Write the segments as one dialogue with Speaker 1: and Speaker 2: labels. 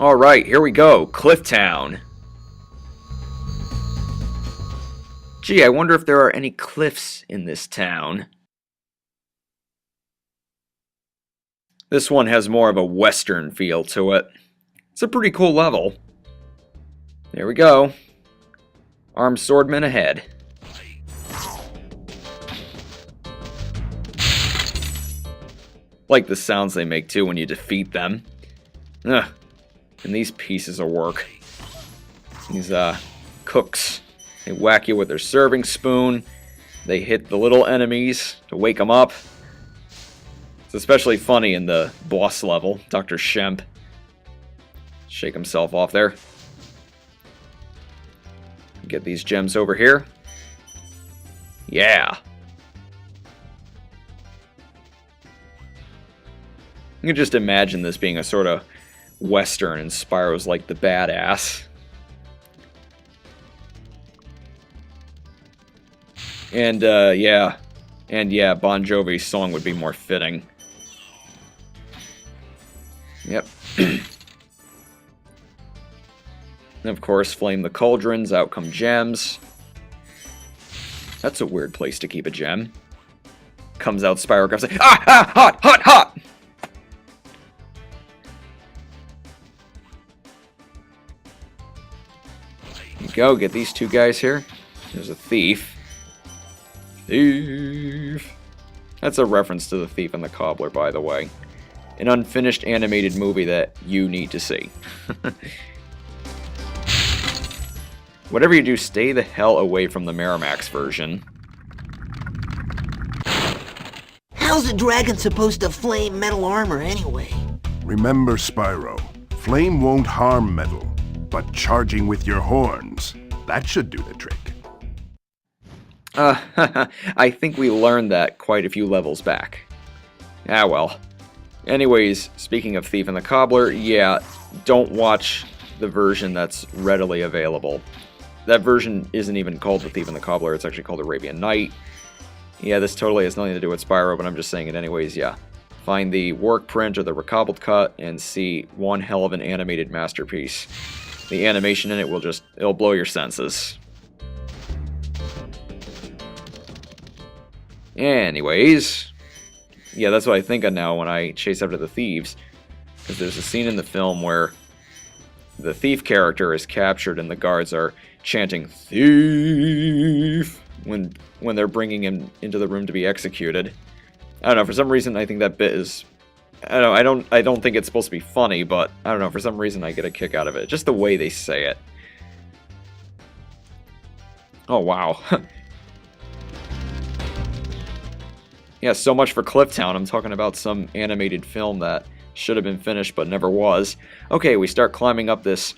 Speaker 1: Alright, here we go. Clifftown. Gee, I wonder if there are any cliffs in this town. This one has more of a western feel to it. It's a pretty cool level. There we go. Armed swordman ahead. Like the sounds they make too when you defeat them. Ugh. And these pieces of work. These cooks. They whack you with their serving spoon. They hit the little enemies to wake them up. It's especially funny in the boss level, Dr. Shemp. Shake himself off there. Get these gems over here. Yeah. You can just imagine this being a sort of western, and Spyro's like the badass. And yeah, Bon Jovi's song would be more fitting. Yep. And of course, flame the cauldrons, out come gems. That's a weird place to keep a gem. Comes out Spyro, grabs it. Ah! Ah! Hot! Hot! Hot! There you go, get these two guys here. There's a thief. Thief! That's a reference to The Thief and the Cobbler, by the way. An unfinished animated movie that you need to see. Whatever you do, stay the hell away from the Miramax version.
Speaker 2: How's a dragon supposed to flame metal armor anyway?
Speaker 3: Remember, Spyro, flame won't harm metal, but charging with your horns, that should do the trick.
Speaker 1: I think we learned that quite a few levels back. Ah, well. Anyways, speaking of Thief and the Cobbler, yeah, don't watch the version that's readily available. That version isn't even called The Thief and the Cobbler, it's actually called Arabian Night. Yeah, this totally has nothing to do with Spyro, but I'm just saying it anyways, yeah. Find the work print or the recobbled cut and see one hell of an animated masterpiece. The animation in it it'll blow your senses. Anyways, yeah, that's what I think of now when I chase after the thieves. Because there's a scene in the film where the thief character is captured and the guards are chanting "Thief" when they're bringing him into the room to be executed. I don't know, for some reason I think that bit is... I don't think it's supposed to be funny, but I don't know, for some reason I get a kick out of it. Just the way they say it. Oh, wow. Yeah, so much for Clifftown. I'm talking about some animated film that should have been finished but never was. Okay, we start climbing up this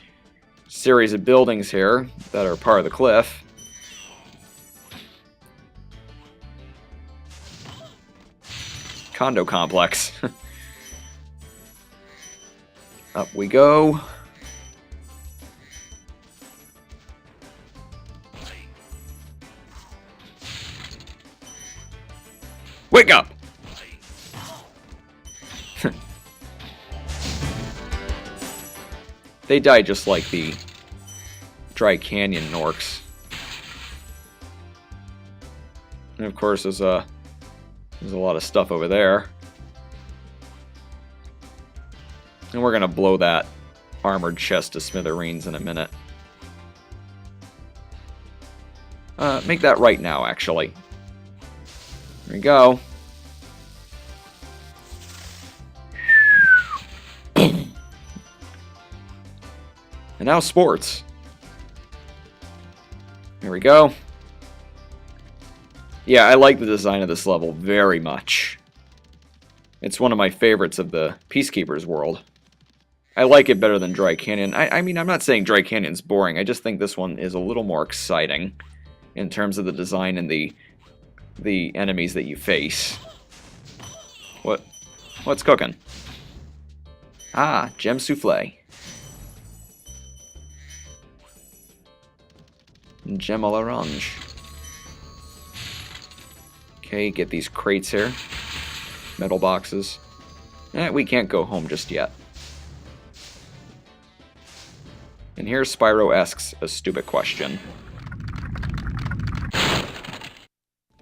Speaker 1: series of buildings here that are part of the cliff. Condo complex. Up we go. Wake up! They die just like the Dry Canyon Norks. And of course there's a lot of stuff over there. And we're gonna blow that armored chest to smithereens in a minute. Make that right now, actually. There we go. And now sports. Here we go. Yeah, I like the design of this level very much. It's one of my favorites of the Peacekeepers world. I like it better than Dry Canyon. I mean, I'm not saying Dry Canyon's boring. I just think this one is a little more exciting in terms of the design and the enemies that you face. What's cooking? Ah, gem souffle. Gem à l'orange. Okay, get these crates here. Metal boxes. We can't go home just yet. And here Spyro asks a stupid question.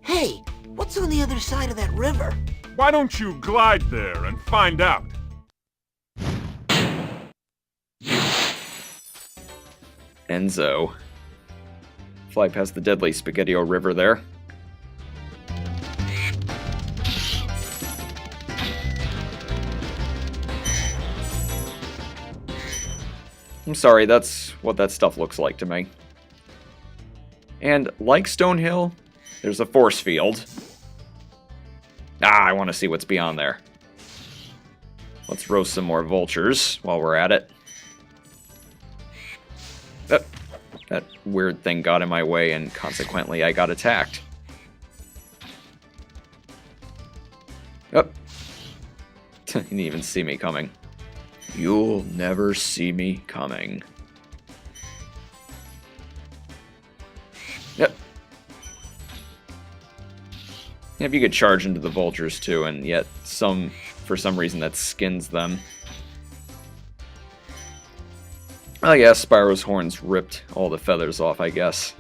Speaker 2: Hey, what's on the other side of that river?
Speaker 4: Why don't you glide there and find out?
Speaker 1: Enzo. Fly past the deadly Spaghettio River there. I'm sorry, that's what that stuff looks like to me. And like Stonehill, there's a force field. I want to see what's beyond there. Let's roast some more vultures while we're at it. That weird thing got in my way, and consequently I got attacked. Oh. You didn't even see me coming. You'll never see me coming. Yep. If you could charge into the vultures too, and yet for some reason that skins them. Oh yeah, Spyro's horns ripped all the feathers off, I guess.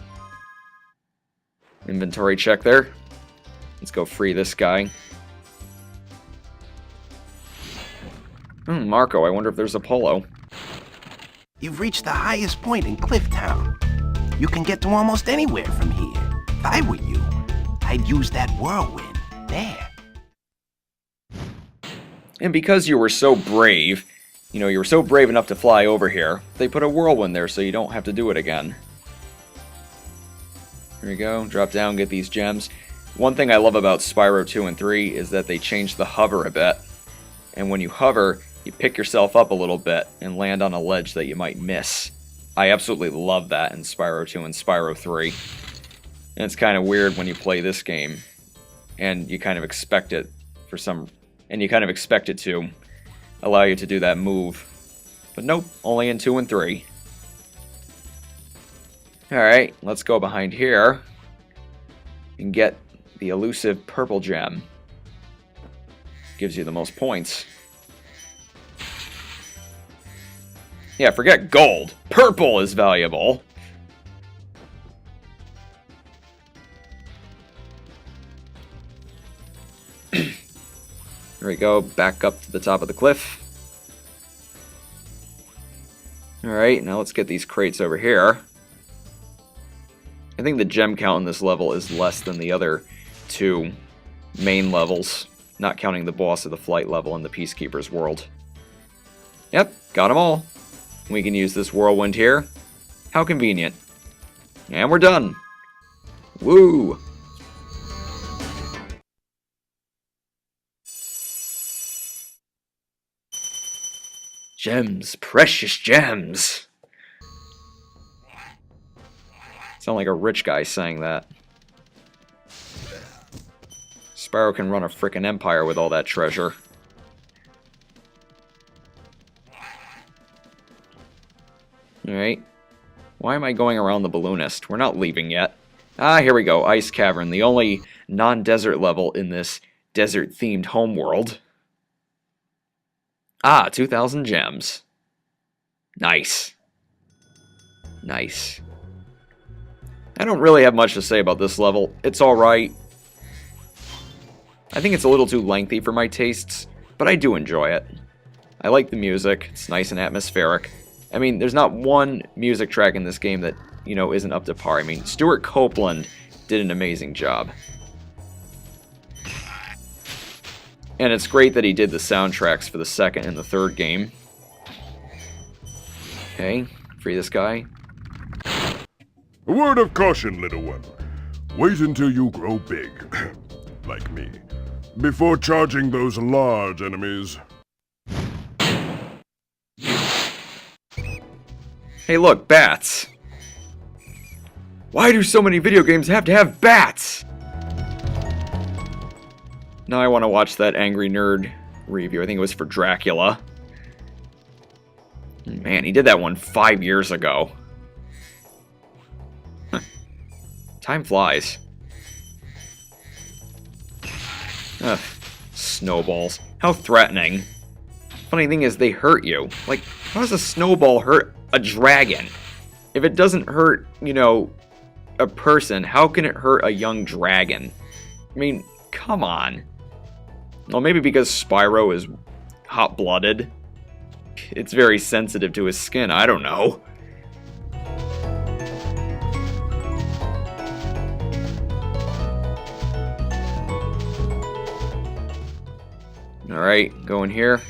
Speaker 1: Inventory check there. Let's go free this guy. Marco, I wonder if there's a polo.
Speaker 5: You've reached the highest point in Clifftown. You can get to almost anywhere from here. If I were you, I'd use that whirlwind there.
Speaker 1: And because you were so brave, you were so brave enough to fly over here, they put a whirlwind there so you don't have to do it again. Here we go, drop down, get these gems. One thing I love about Spyro 2 and 3 is that they changed the hover a bit. And when you hover, you pick yourself up a little bit and land on a ledge that you might miss. I absolutely love that in Spyro 2 and Spyro 3. And it's kind of weird when you play this game, and you kind of expect it to allow you to do that move. But nope, only in 2 and 3. Alright, let's go behind here and get the elusive purple gem. Gives you the most points. Yeah, forget gold. Purple is valuable. There we go, back up to the top of the cliff. Alright, now let's get these crates over here. I think the gem count in this level is less than the other two main levels, not counting the boss of the flight level and the Peacekeeper's world. Yep, got them all. We can use this whirlwind here. How convenient. And we're done. Woo! Gems, precious gems. Sound like a rich guy saying that. Spyro can run a frickin' empire with all that treasure. Alright. Why am I going around the balloonist? We're not leaving yet. Ah, here we go. Ice Cavern, the only non-desert level in this desert-themed homeworld. Ah, 2,000 gems. Nice. Nice. I don't really have much to say about this level. It's alright. I think it's a little too lengthy for my tastes, but I do enjoy it. I like the music. It's nice and atmospheric. I mean, there's not one music track in this game that, isn't up to par. I mean, Stuart Copeland did an amazing job. And it's great that he did the soundtracks for the second and the third game. Okay, free this guy.
Speaker 3: A word of caution, little one. Wait until you grow big, like me, before charging those large enemies.
Speaker 1: Hey look, bats! Why do so many video games have to have bats? Now I want to watch that Angry Nerd review. I think it was for Dracula. Man, he did that one 5 years ago. Time flies. Ugh, snowballs. How threatening. Funny thing is, they hurt you. Like, How does a snowball hurt a dragon? If it doesn't hurt, you know, a person, how can it hurt a young dragon? I mean, come on. Well, maybe because Spyro is hot-blooded. It's very sensitive to his skin, I don't know. Alright, go in here.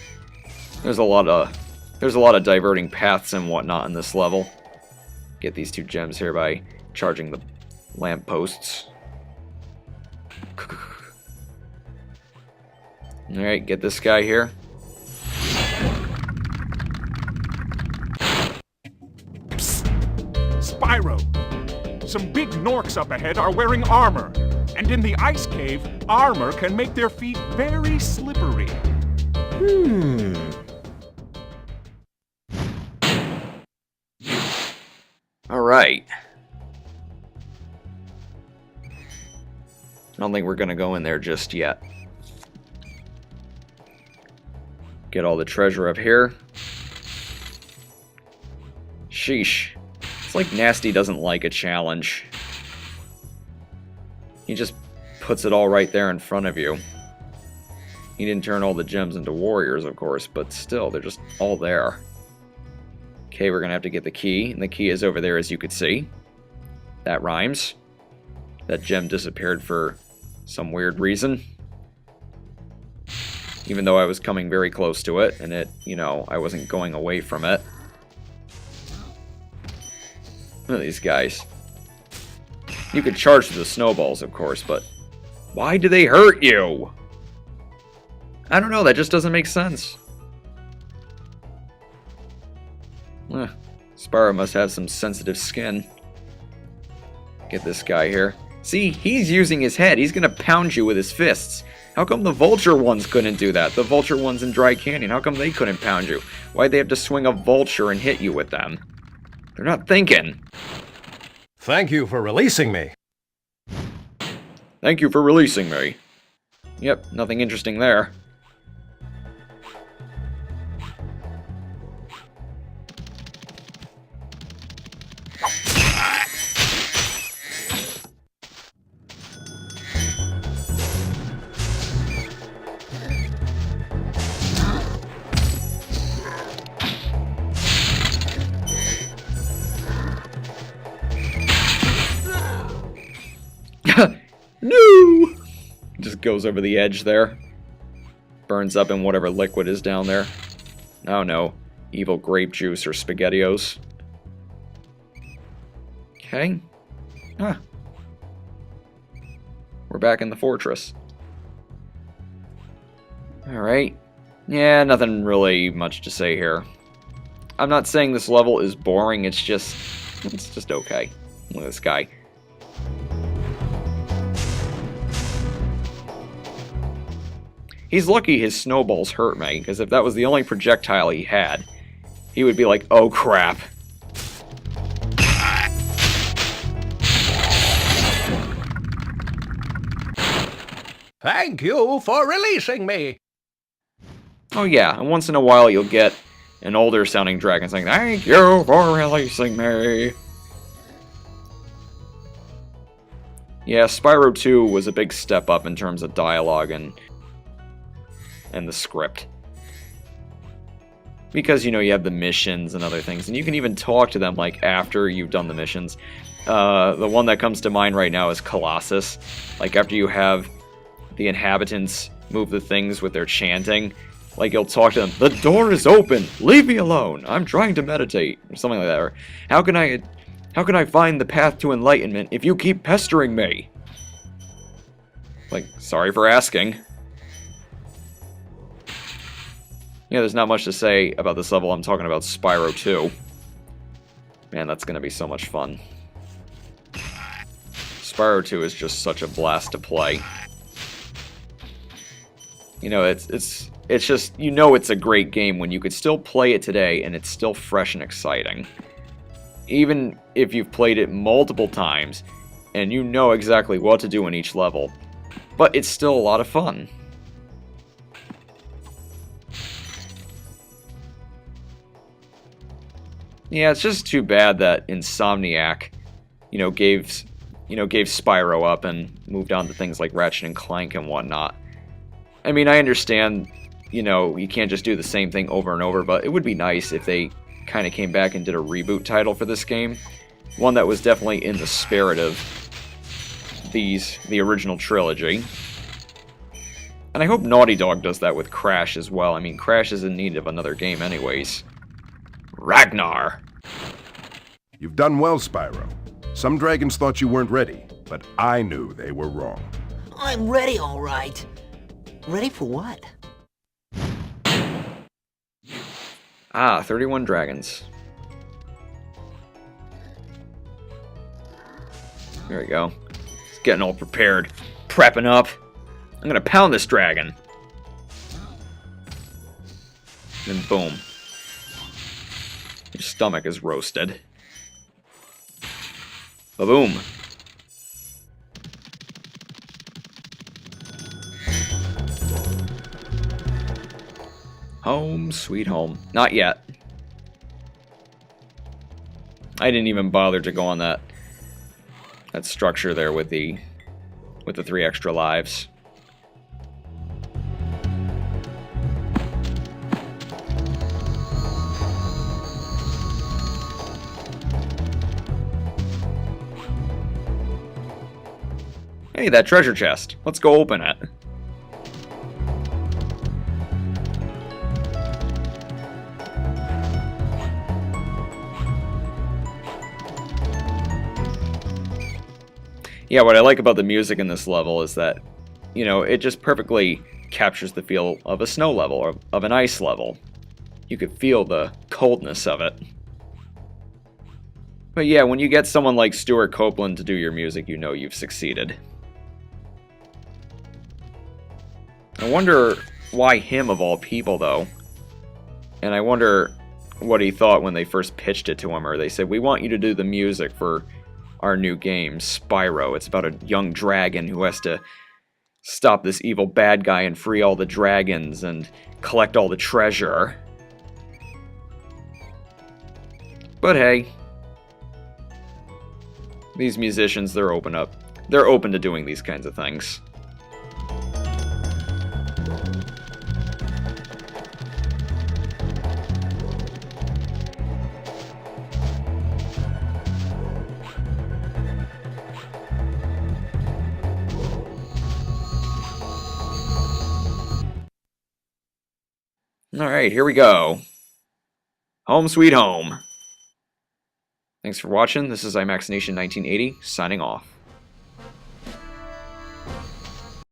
Speaker 1: There's a lot of diverting paths and whatnot in this level. Get these 2 gems here by charging the lampposts. Alright, get this guy here.
Speaker 4: Spyro! Some big Norks up ahead are wearing armor. And in the ice cave, armor can make their feet very slippery.
Speaker 1: Alright. I don't think we're gonna go in there just yet. Get all the treasure up here. Sheesh. It's like Nasty doesn't like a challenge. He just puts it all right there in front of you. He didn't turn all the gems into warriors, of course, but still, they're just all there. Okay, we're gonna have to get the key, and the key is over there, as you could see. That rhymes. That gem disappeared for some weird reason. Even though I was coming very close to it, and it, you know, I wasn't going away from it. Look at these guys. You could charge through the snowballs, of course, but why do they hurt you? I don't know, that just doesn't make sense. Spyro must have some sensitive skin. Get this guy here. See, he's using his head. He's gonna pound you with his fists. How come the vulture ones couldn't do that? The vulture ones in Dry Canyon, how come they couldn't pound you? Why'd they have to swing a vulture and hit you with them? They're not thinking.
Speaker 6: Thank you for releasing me.
Speaker 1: Thank you for releasing me. Yep, nothing interesting there. No! Just goes over the edge there. Burns up in whatever liquid is down there. Oh no. Evil grape juice or SpaghettiOs. Okay. Huh. We're back in the fortress. Alright. Yeah, nothing really much to say here. I'm not saying this level is boring, it's just okay. Look at this guy. He's lucky his snowballs hurt me, because if that was the only projectile he had, he would be like, oh crap.
Speaker 6: Thank you for releasing me.
Speaker 1: Oh yeah, and once in a while you'll get an older sounding dragon saying, thank you for releasing me. Yeah, Spyro 2 was a big step up in terms of dialogue and the script. Because, you know, you have the missions and other things, and you can even talk to them, like, after you've done the missions. The one that comes to mind right now is Colossus. Like, after you have the inhabitants move the things with their chanting, like, you'll talk to them, the door is open, leave me alone, I'm trying to meditate, or something like that, or, how can I find the path to enlightenment if you keep pestering me? Like, sorry for asking. Yeah, there's not much to say about this level. I'm talking about Spyro 2. Man, that's going to be so much fun. Spyro 2 is just such a blast to play. You know, it's just, you know it's a great game when you could still play it today and it's still fresh and exciting. Even if you've played it multiple times and you know exactly what to do in each level. But it's still a lot of fun. Yeah, it's just too bad that Insomniac, gave Spyro up and moved on to things like Ratchet and Clank and whatnot. I mean, I understand, you can't just do the same thing over and over, but it would be nice if they kind of came back and did a reboot title for this game. One that was definitely in the spirit of the original trilogy. And I hope Naughty Dog does that with Crash as well. I mean, Crash is in need of another game anyways. Ragnar!
Speaker 3: You've done well, Spyro. Some dragons thought you weren't ready, but I knew they were wrong.
Speaker 2: I'm ready, all right. Ready for what?
Speaker 1: Ah, 31 dragons. There we go. It's getting all prepared. Prepping up. I'm gonna pound this dragon. And boom. Your stomach is roasted. Ba-boom. Home, sweet home. Not yet. I didn't even bother to go on that structure there with the 3 extra lives. Hey, that treasure chest. Let's go open it. Yeah, what I like about the music in this level is that, it just perfectly captures the feel of a snow level, or of an ice level. You could feel the coldness of it. But yeah, when you get someone like Stuart Copeland to do your music, you know you've succeeded. I wonder why him of all people, though. And I wonder what he thought when they first pitched it to him, or they said, we want you to do the music for our new game, Spyro. It's about a young dragon who has to stop this evil bad guy and free all the dragons and collect all the treasure. But hey, these musicians, they're open to doing these kinds of things. Alright, here we go. Home sweet home. Thanks for watching. This is IMAX Nation 1980, signing off.